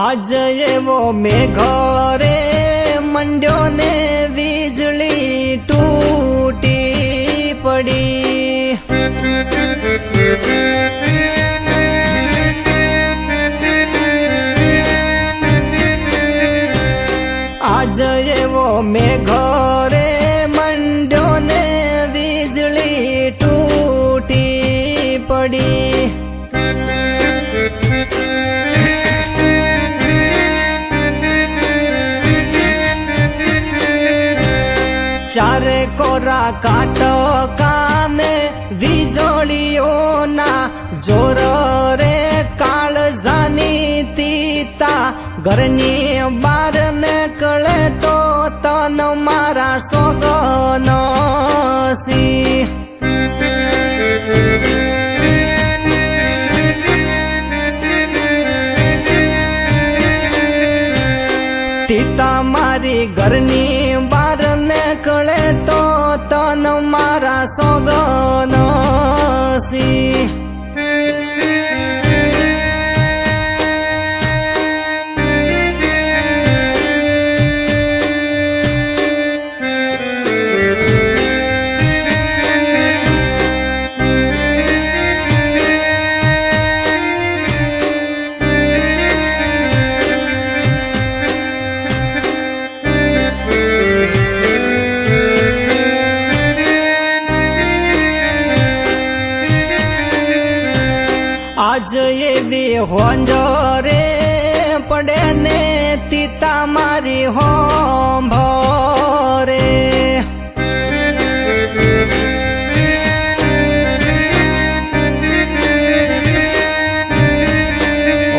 આજ એવો મેઘો રે મંડ્યો ને વીજળી તૂટી પડી। આજ એવો મેઘો રે મંડ્યો ને વીજળી તૂટી પડી। ચારે કોરા કાટો કાને વીજળીઓના જોર રે કાળજાની તીતા ઘરની બાર નીકળે તો તન મારા સોગન સી। તીતા મારી ઘરની બાર નીકળે તો તન મારા સોગન સી। આજ એવી હોંજો રે પડે ને તીતા મારી હોંભરે।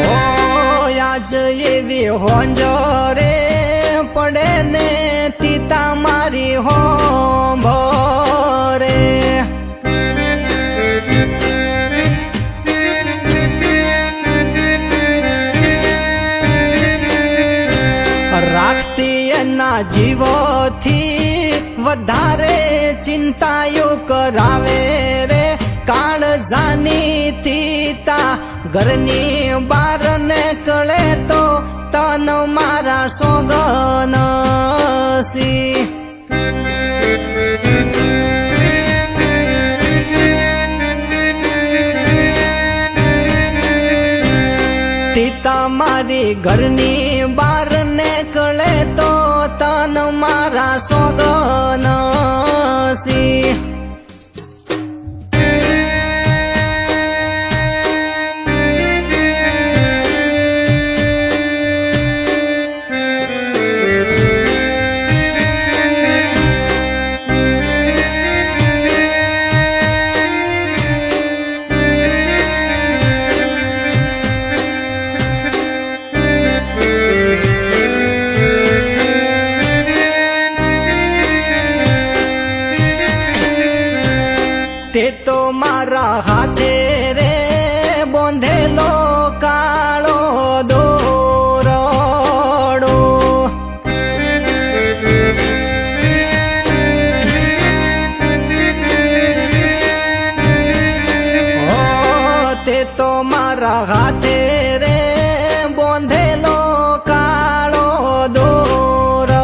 ઓ આજ એવી હોંજો રે પડે ને તીતા મારી હોંભરે। રાખતી એના જીવોથી વધારે ચિંતાયું કરાવે રે કાળજાની તીતા ઘરની બાર નીકળે તો તન મારા સોગન સી। તીતા મારી ઘરની બાર નીકળે તો તન મારા સોગન સી। તે તો મારા હાથે રે બોંધેલો કાળો દોરડો। ઓ તે તો મારા હાથે રે બોંધેલો કાળો દોરડો।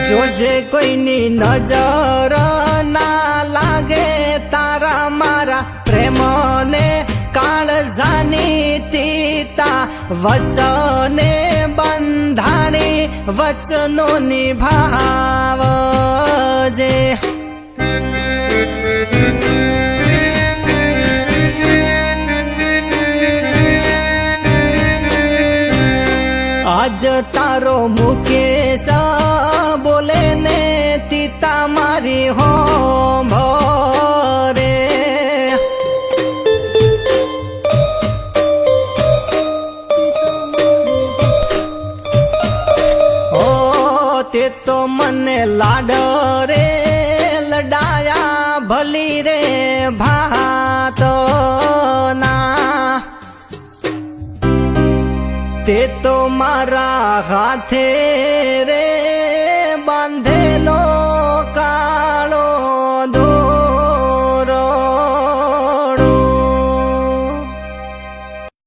જોજે કોઈની નજર ના લાગે તારા મારા પ્રેમને કાળજાની તીતા વચને બંધાણી વચનો નિભાવજે। આજ તારો મુકેશ બોલે ને તીતા મારી હોંભરે। ઓ તે તો મને લાડ રે લડાયા ભલી રે ભાત ના। તે તો મારા હાથે રે બાંધે